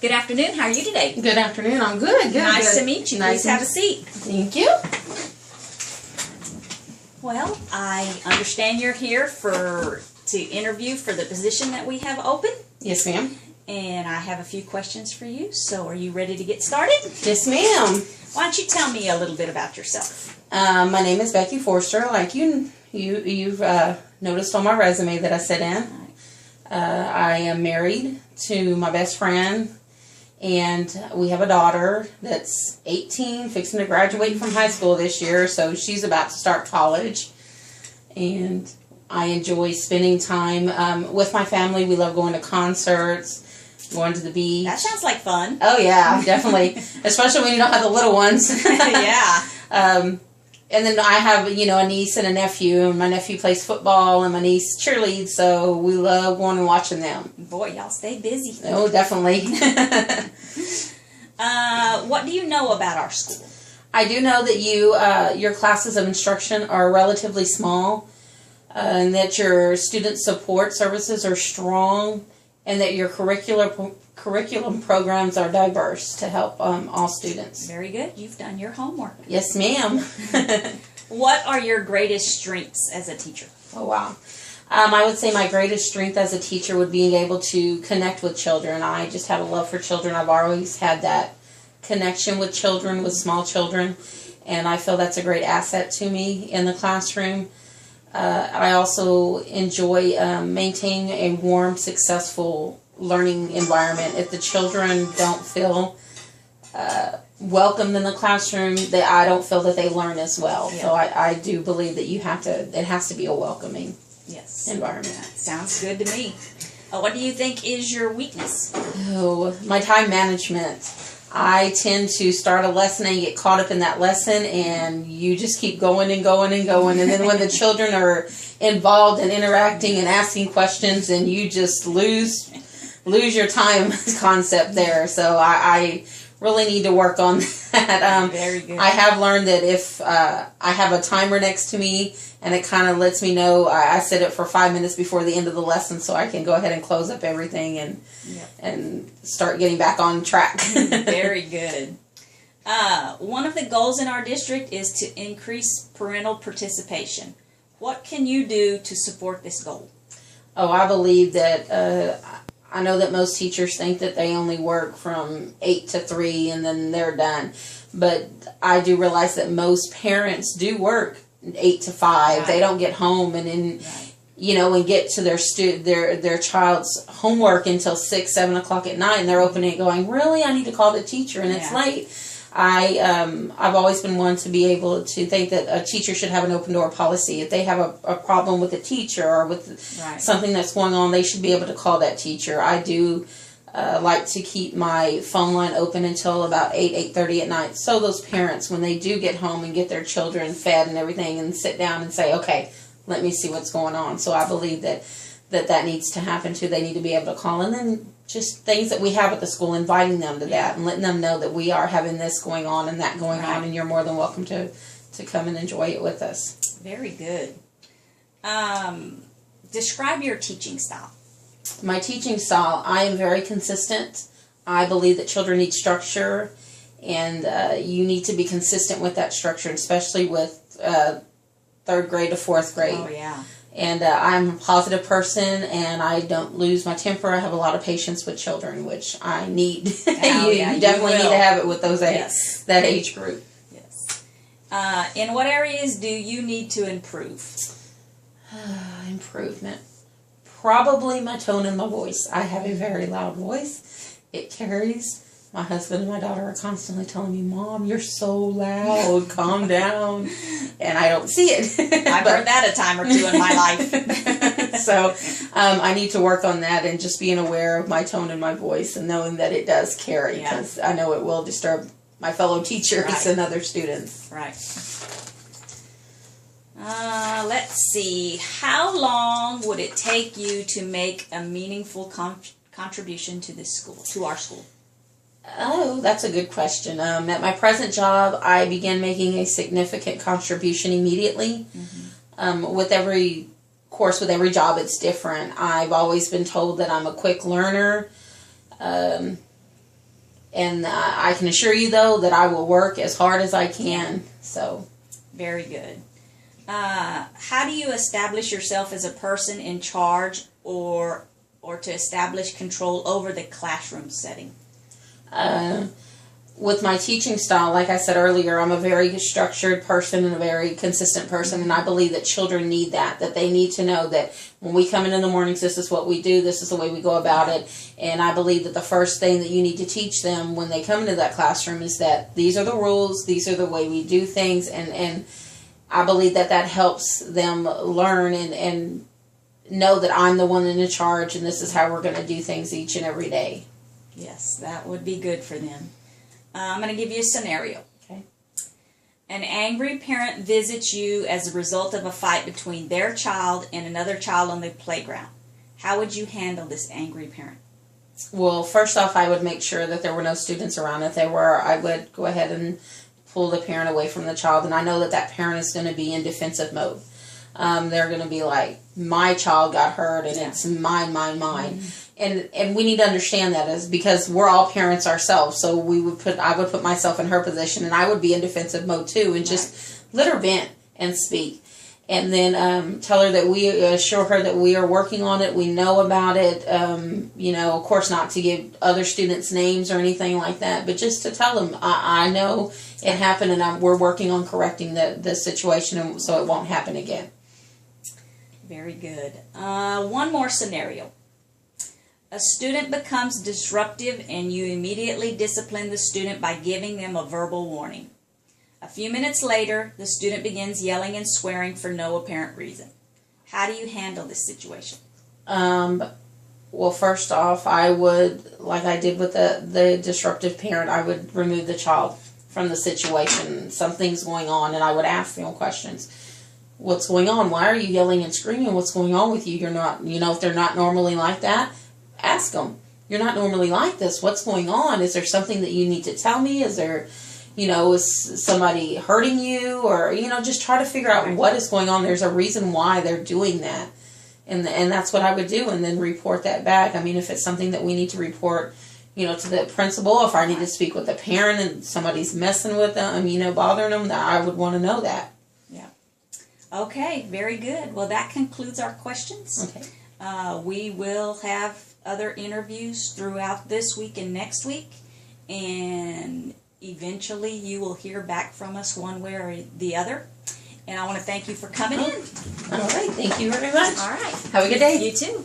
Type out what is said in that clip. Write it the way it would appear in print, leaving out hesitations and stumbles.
Good afternoon. How are you today? Good afternoon. I'm good. Nice to meet you. Nice Please have a seat. Thank you. Well, I understand you're here to interview for the position that we have open. Yes, ma'am. And I have a few questions for you. So are you ready to get started? Yes, ma'am. Why don't you tell me a little bit about yourself? My name is Becky Forrester. Like you've noticed on my resume that I sit in. I am married to my best friend, and we have a daughter that's 18, fixing to graduate from high school this year, so she's about to start college. And I enjoy spending time with my family. We love going to concerts, going to the beach. That sounds like fun. Oh, yeah, definitely. Especially when you don't have the little ones. Yeah. And then I have, a niece and a nephew, and my nephew plays football, and my niece cheerleads, so we love going and watching them. Boy, y'all stay busy. Oh, definitely. What do you know about our school? I do know that your classes of instruction are relatively small, and that your student support services are strong, and that your curriculum programs are diverse to help all students. Very good. You've done your homework. Yes, ma'am. What are your greatest strengths as a teacher? Oh, wow. I would say my greatest strength as a teacher would be able to connect with children. I just have a love for children. I've always had that connection with children, with small children, and I feel that's a great asset to me in the classroom. I also enjoy maintaining a warm, successful learning environment. If the children don't feel welcomed in the classroom, I don't feel that they learn as well. Yeah. So I do believe that it has to be a welcoming environment. That sounds good to me. What do you think is your weakness? Oh, my time management. I tend to start a lesson and get caught up in that lesson, and you just keep going and going and going. And then when the children are involved and interacting and asking questions, and you just lose your time concept there. So I really need to work on that. Very good. I have learned that if I have a timer next to me, and it kind of lets me know, I set it for 5 minutes before the end of the lesson, so I can go ahead and close up everything and start getting back on track. Very good. One of the goals in our district is to increase parental participation. What can you do to support this goal? Oh, I believe that I know that most teachers think that they only work from 8 to 3 and then they're done. But I do realize that most parents do work 8 to 5. Right. They don't get home and get to their child's homework until 6, 7 o'clock at night, and they're opening it going, really, I need to call the teacher, and it's late. I've always been one to be able to think that a teacher should have an open door policy. If they have a problem with a teacher or with something that's going on, they should be able to call that teacher. I do like to keep my phone line open until about 8:30 at night, so those parents, when they do get home and get their children fed and everything, and sit down and say, okay, let me see what's going on. So I believe that needs to happen too. They need to be able to call, and then just things that we have at the school, inviting them to that and letting them know that we are having this going on and that going on, and you're more than welcome to come and enjoy it with us. Very good. Describe your teaching style. My teaching style, I am very consistent. I believe that children need structure, and you need to be consistent with that structure, especially with 3rd grade to 4th grade. Oh, yeah. And I'm a positive person, and I don't lose my temper. I have a lot of patience with children, which I need. Oh, you definitely need to have it with those that age group. Yes. In what areas do you need to improve? Improvement. Probably my tone and my voice. I have a very loud voice. It carries. My husband and my daughter are constantly telling me, Mom, you're so loud. Calm down. And I don't see it. I've heard that a time or two in my life. So I need to work on that, and just being aware of my tone and my voice, and knowing that it does carry, because I know it will disturb my fellow teachers and other students. Right. Let's see. How long would it take you to make a meaningful contribution to this school, to our school? Oh, that's a good question. At my present job, I began making a significant contribution immediately. Mm-hmm. With every job, it's different. I've always been told that I'm a quick learner. And I can assure you, though, that I will work as hard as I can. So, very good. How do you establish yourself as a person in charge or to establish control over the classroom setting? With my teaching style, like I said earlier, I'm a very structured person and a very consistent person, and I believe that children need that they need to know that when we come in the mornings, this is what we do, this is the way we go about it. And I believe that the first thing that you need to teach them when they come into that classroom is that these are the rules, these are the way we do things, and I believe that helps them learn and know that I'm the one in charge, and this is how we're going to do things each and every day. Yes, that would be good for them. I'm going to give you a scenario. Okay. An angry parent visits you as a result of a fight between their child and another child on the playground. How would you handle this angry parent? Well, first off, I would make sure that there were no students around. If there were, I would go ahead and pull the parent away from the child. And I know that parent is going to be in defensive mode. They're going to be like, my child got hurt and it's mine. Mm-hmm. And we need to understand that is because we're all parents ourselves. So I would put myself in her position, and I would be in defensive mode too, and just let her vent and speak. And then tell her that we assure her that we are working on it. We know about it. Of course, not to give other students names or anything like that, but just to tell them, I know it happened, and we're working on correcting the situation so it won't happen again. Very good. One more scenario. A student becomes disruptive and you immediately discipline the student by giving them a verbal warning. A few minutes later, the student begins yelling and swearing for no apparent reason. How do you handle this situation? Well, first off, I would, like I did with the disruptive parent, I would remove the child from the situation. Something's going on, and I would ask them questions. What's going on? Why are you yelling and screaming? What's going on with you? You're not, if they're not normally like that, ask them. You're not normally like this. What's going on? Is there something that you need to tell me? Is there, is somebody hurting you? Or, just try to figure out what is going on. There's a reason why they're doing that. And that's what I would do, and then report that back. I mean, if it's something that we need to report, to the principal, if I need to speak with the parent and somebody's messing with them, bothering them, I would want to know that. Yeah. Okay, very good. Well, that concludes our questions. Okay. We will have other interviews throughout this week and next week, and eventually you will hear back from us one way or the other. And I want to thank you for coming in. All right. Thank you very much. All right. Have a good day. You too.